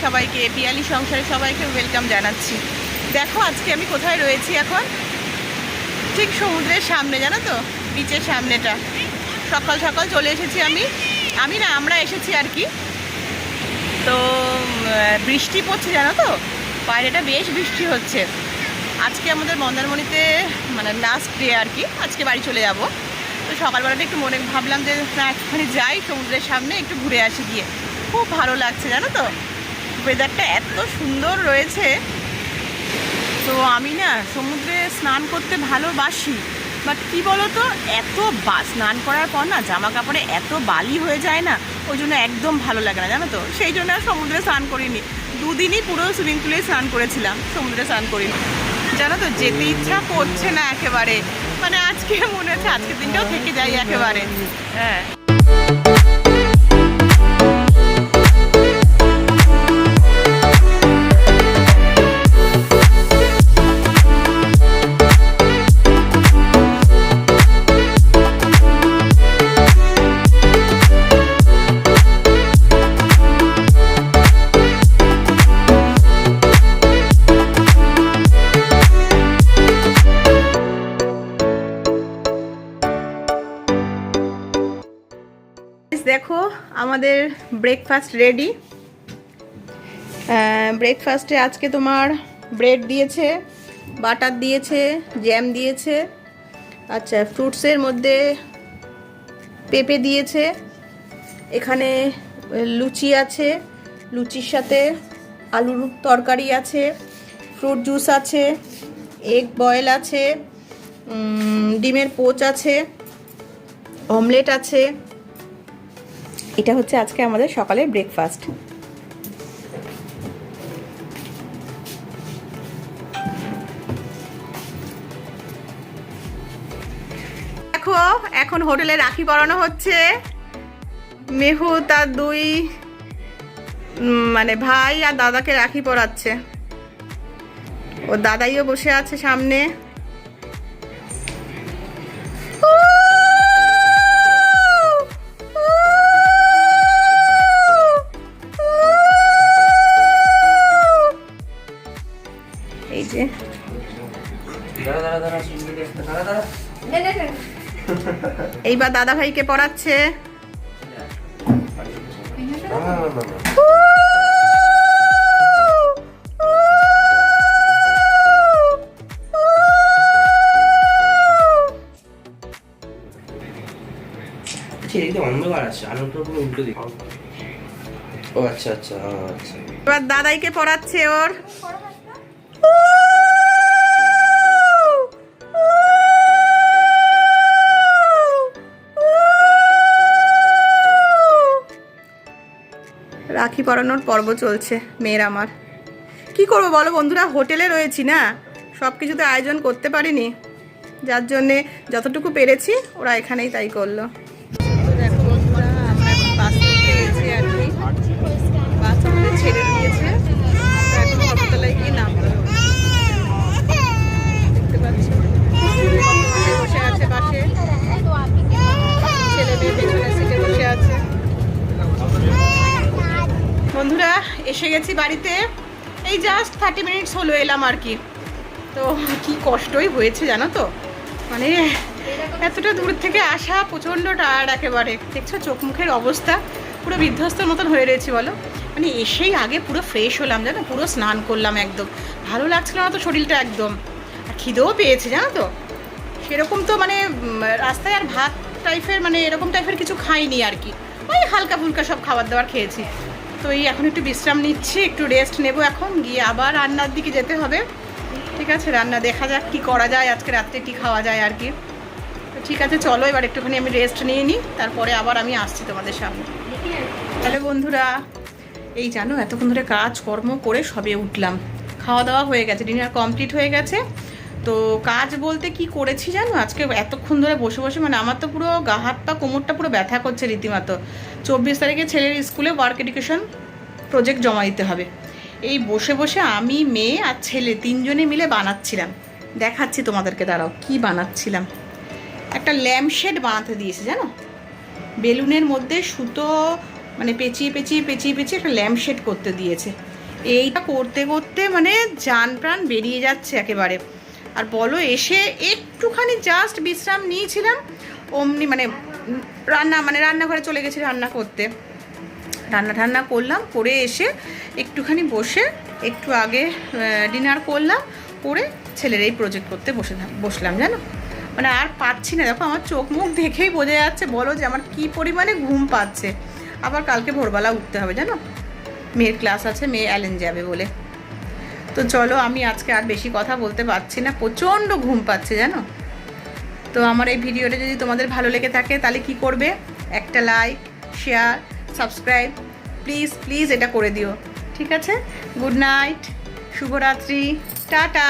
সবাইকে, পিয়ালি সংসারে সবাইকে ওয়েলকাম জানাচ্ছি। দেখো আজকে আমি কোথায় রয়েছি এখন, ঠিক সমুদ্রের সামনে, জানো তো, বিচের সামনেটা। সকাল সকাল চলে এসেছি আমরা এসেছি আর কি। তো বৃষ্টি পড়ছে জানো তো, বাইরেটা বেশ বৃষ্টি হচ্ছে। আজকে আমাদের মন্দারমণিতে মানে লাস্ট ডে আর কি, আজকে বাড়ি চলে যাব। তো সকালবেলাটা একটু মনে ভাবলাম যে না একটুখানি যাই সমুদ্রের সামনে, একটু ঘুরে আসি গিয়ে। খুব ভালো লাগছে জানো তো, ওয়েদারটা এত সুন্দর রয়েছে। তো আমি না সমুদ্রে স্নান করতে ভালোবাসি, বাট কী বলো তো, এত স্নান করার পর না জামা কাপড়ে এত বালি হয়ে যায় না, ওই জন্য একদম ভালো লাগে না জানো তো। সেই জন্য আর সমুদ্রে স্নান করিনি, দুদিনই পুরো সুইমিং পুলে স্নান করেছিলাম, সমুদ্রে স্নান করিনি জানো তো। যেতে ইচ্ছা করছে না একেবারে, মানে আজকে মনে হচ্ছে আজকের দিনটাও থেকে যাই একেবারে। হ্যাঁ, দেখো আমাদের ব্রেকফাস্ট রেডি। ব্রেকফাস্টে আজকে তোমার ব্রেড দিয়েছে, বাটার দিয়েছে, জ্যাম দিয়েছে, আচ্ছা ফ্রুটসের মধ্যে পেঁপে দিয়েছে, এখানে লুচি আছে, লুচির সাথে আলুর তরকারি আছে, ফ্রুট জুস আছে, এগ বয়েল আছে, ডিমের পোচ আছে, অমলেট আছে। এটা হচ্ছে আজকে আমাদের সকালের ব্রেকফাস্ট। দেখো এখন হোটেলে রাখি পরানো হচ্ছে। মেহু তার দুই মানে ভাই আর দাদাকে রাখি পরাচ্ছে। ও দাদাইও বসে আছে সামনে। এই যে এইবার দাদা ভাইকে পড়াচ্ছে। এবার দাদাইকে পড়াচ্ছে ওর। রাখি পরানোর পর্ব চলছে মেয়ের আমার। কি করবো বলো বন্ধুরা, হোটেলে রয়েছি না, সব কিছুতে আয়োজন করতে পারিনি, যার জন্যে যতটুকু পেরেছি ওরা এখানেই তাই করলো। দেখো বন্ধুরা, আমরা এখন বাস উঠে গেছি আর কি, বাস আমাদের ছেড়ে দিয়েছে। এখন কততলায় গিয়ে নামবো, দেখতে পাচ্ছি বসে আছে পাশে, ছেলে মেয়ে পেছনের সিটে বসে আছে। বন্ধুরা এসে গেছি বাড়িতে, এই জাস্ট 30 মিনিটস হলো এলাম আর কি। তো কি কষ্টই হয়েছে জানো তো, মানে এতটা দূর থেকে আসা, প্রচণ্ড টায়ার্ড একেবারে। দেখছো চোখ মুখের অবস্থা, পুরো বিধ্বস্তর মতন হয়ে রয়েছে বলো। মানে এসেই আগে পুরো ফ্রেশ হলাম জানো, পুরো স্নান করলাম, একদম ভালো লাগছিল না তো শরীরটা একদম। আর খিদেও পেয়েছে জানো তো, সেরকম তো মানে রাস্তায় আর ভাত টাইপের মানে এরকম টাইপের কিছু খাইনি আর কি, ওই হালকা ফুলকা সব খাবার দাবার খেয়েছি। তো এই এখন একটু বিশ্রাম নিচ্ছি, একটু রেস্ট নেব, এখন গিয়ে আবার রান্নার দিকে যেতে হবে। ঠিক আছে, রান্না দেখা যাক কি করা যায়, আজকে রাত্রে কি খাওয়া যায় আর কি। তো ঠিক আছে চলো এবার একটুখানি আমি রেস্ট নিয়ে নিই, তারপরে আবার আমি আসছি তোমাদের সামনে। তাহলে বন্ধুরা এই জানো এতক্ষণ ধরে কাজকর্ম করে সবে উঠলাম, খাওয়া দাওয়া হয়ে গেছে, ডিনার কমপ্লিট হয়ে গেছে। তো কাজ বলতে কি করেছি জানো, আজকে এতক্ষণ ধরে বসে বসে মানে আমার তো পুরো গা হাত পা কোমরটা পুরো ব্যথা করছে রীতিমতো। 24 তারিখে ছেলের স্কুলে ওয়ার্ক এডুকেশন প্রজেক্ট জমা দিতে হবে। এই বসে বসে আমি, মেয়ে আর ছেলে তিনজনে মিলে বানাচ্ছিলাম, দেখাচ্ছি তোমাদেরকে, দাঁড়াও কি বানাচ্ছিলাম। একটা ল্যাম্পশেড বানাতে দিয়েছে জানো, বেলুনের মধ্যে সুতো মানে পেঁচিয়ে পেঁচিয়ে পেঁচিয়ে পেঁচিয়ে একটা ল্যাম্পশেড করতে দিয়েছে। এইটা করতে করতে মানে জান প্রাণ বেরিয়ে যাচ্ছে একেবারে। আর বলো, এসে একটুখানি জাস্ট বিশ্রাম নিয়েছিলাম, অমনি মানে রান্নাঘরে চলে গেছি রান্না করতে। রান্না করলাম, করে এসে একটুখানি বসে একটু আগে ডিনার করলাম, করে ছেলের এই প্রজেক্ট করতে বসলাম জানো। মানে আর পাচ্ছি না, দেখো আমার চোখ মুখ দেখেই বোঝা যাচ্ছে, বলো যে আমার কী পরিমাণে ঘুম পাচ্ছে। আবার কালকে ভোরবেলা উঠতে হবে জানো, মেয়ের ক্লাস আছে, মেয়ে অ্যালেন যাবে বলে। তো চলো, আমি আজকে আর বেশি কথা বলতে পারছি না, প্রচণ্ড ঘুম পাচ্ছে জানো। তো আমার এই ভিডিওটা যদি তোমাদের ভালো লেগে থাকে তাহলে কি করবে, একটা like, share, subscribe please please এটা করে দিও, ঠিক আছে? গুড নাইট, শুভরাত্রি, টাটা।